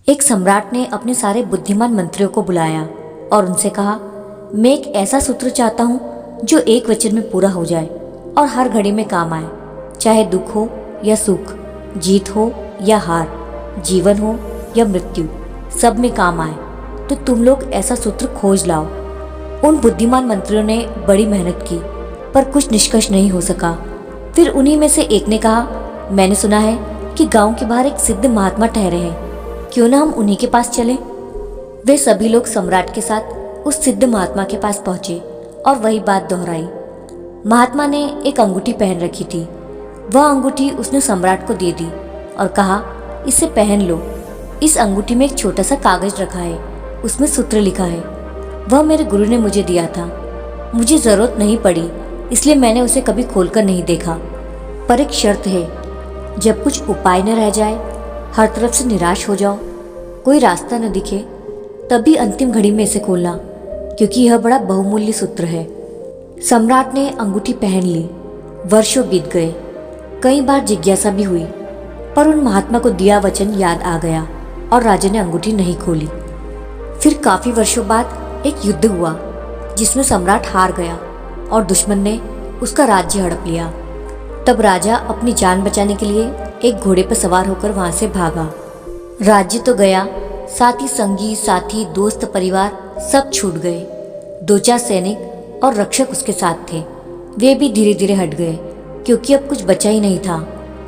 एक सम्राट ने अपने सारे बुद्धिमान मंत्रियों को बुलाया और उनसे कहा, मैं एक ऐसा सूत्र चाहता हूँ जो एक वचन में पूरा हो जाए और हर घड़ी में काम आए, चाहे दुख हो या सुख, जीत हो या हार, जीवन हो या मृत्यु, सब में काम आए। तो तुम लोग ऐसा सूत्र खोज लाओ। उन बुद्धिमान मंत्रियों ने बड़ी मेहनत की पर कुछ निष्कर्ष नहीं हो सका। फिर उन्हीं में से एक ने कहा, मैंने सुना है कि गांव के बाहर एक सिद्ध महात्मा ठहरे हैं, क्यों ना हम उन्हीं के पास चलें। वे सभी लोग सम्राट के साथ उस सिद्ध महात्मा के पास पहुंचे और वही बात दोहराई। महात्मा ने एक अंगूठी पहन रखी थी। वह अंगूठी उसने सम्राट को दे दी और कहा, इसे पहन लो। इस अंगूठी में एक छोटा सा कागज रखा है, उसमें सूत्र लिखा है। वह मेरे गुरु ने मुझे दिया था। मुझे जरूरत नहीं पड़ी, इसलिए मैंने उसे कभी खोलकर नहीं देखा। पर एक शर्त है, जब कुछ उपाय न रह जाए, हर तरफ से निराश हो जाओ, कोई रास्ता न दिखे, तभी अंतिम घड़ी में इसे खोलना, क्योंकि यह बड़ा बहुमूल्य सूत्र है। सम्राट ने अंगूठी पहन ली। वर्षों बीत गए। कई बार जिज्ञासा भी हुई, पर उन महात्मा को दिया वचन याद आ गया और राजा ने अंगूठी नहीं खोली। फिर काफी वर्षों बाद एक युद्ध हुआ जिसमें सम्राट हार गया और दुश्मन ने उसका राज्य हड़प लिया। तब राजा अपनी जान बचाने के लिए एक घोड़े पर सवार होकर वहां से भागा। राज्य तो गया, साथ ही संगी साथी दोस्त परिवार सब छूट गए। 2-4 सैनिक और रक्षक उसके साथ थे। वे भी धीरे धीरे हट गए, क्योंकि अब कुछ बचा ही नहीं था,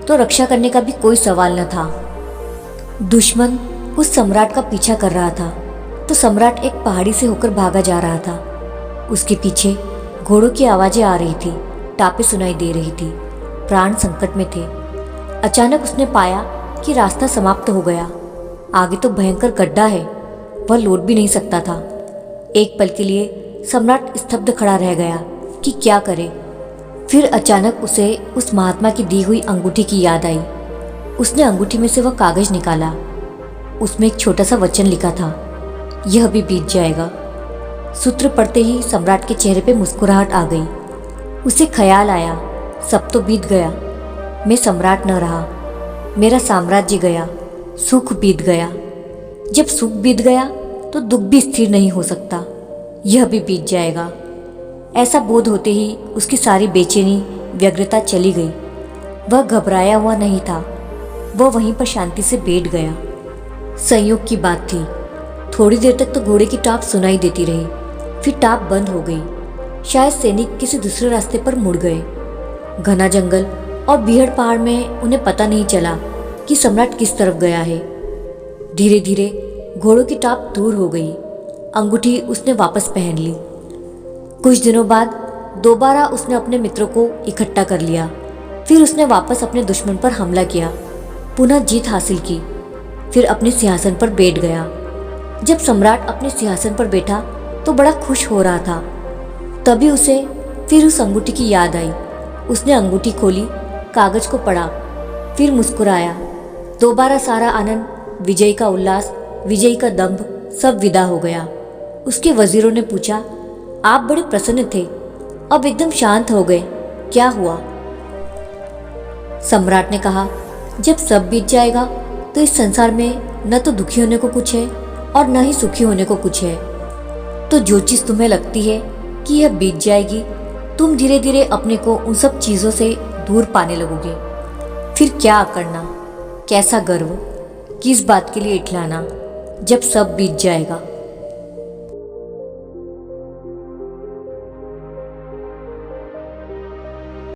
तो रक्षा करने का भी कोई सवाल न था। दुश्मन उस सम्राट का पीछा कर रहा था, तो सम्राट एक पहाड़ी से होकर भागा जा रहा था। उसके पीछे घोड़ों की आवाजें आ रही थी, टापें सुनाई दे रही थी, प्राण संकट में थे। अचानक उसने पाया कि रास्ता समाप्त हो गया। आगे तो भयंकर गड्ढा है, वह लौट भी नहीं सकता था। एक पल के लिए सम्राट स्तब्ध खड़ा रह गया कि क्या करे। फिर अचानक उसे उस महात्मा की दी हुई अंगूठी की याद आई। उसने अंगूठी में से वह कागज निकाला। उसमें एक छोटा सा वचन लिखा था, यह भी बीत जाएगा। सूत्र पढ़ते ही सम्राट के चेहरे पे मुस्कुराहट आ गई। उसे ख्याल आया, सब तो बीत गया, मैं सम्राट न रहा, मेरा साम्राज्य गया, सुख बीत गया। जब सुख बीत गया तो दुख भी स्थिर नहीं हो सकता, यह भी बीत जाएगा। ऐसा बोध होते ही उसकी सारी बेचैनी व्यग्रता चली गई। वह घबराया हुआ नहीं था, वह वहीं पर शांति से बैठ गया। संयोग की बात थी, थोड़ी देर तक तो घोड़े की टाप सुनाई देती रही, फिर टाप बंद हो गई। शायद सैनिक किसी दूसरे रास्ते पर मुड़ गए। घना जंगल और बीहड़ पहाड़ में उन्हें पता नहीं चला कि सम्राट किस तरफ गया है। धीरे धीरे घोड़ों की टाप दूर हो गई। अंगूठी उसने वापस पहन ली। कुछ दिनों बाद दोबारा उसने अपने मित्रों को इकट्ठा कर लिया। फिर उसने वापस अपने दुश्मन पर हमला किया, पुनः जीत हासिल की, फिर अपने सिंहासन पर बैठ गया। जब सम्राट अपने सिंहासन पर बैठा तो बड़ा खुश हो रहा था। तभी उसे फिर उस अंगूठी की याद आई। उसने अंगूठी खोली, कागज को पढ़ा, फिर मुस्कुराया। दोबारा सारा आनंद, विजय का उल्लास, विजय का दंभ सब विदा हो गया। उसके वजीरों ने पूछा, आप बड़े प्रसन्न थे, अब एकदम शांत हो गए, क्या हुआ? सम्राट ने कहा, जब सब बीत जाएगा तो इस संसार में न तो दुखी होने को कुछ है और न ही सुखी होने को कुछ है। तो जो चीज तुम्हें लगती है कि यह बीत जाएगी, तुम धीरे धीरे अपने को उन सब चीजों से दूर पाने लगोगे। फिर क्या करना, कैसा गर्व, किस बात के लिए इठलाना, जब सब बीत जाएगा।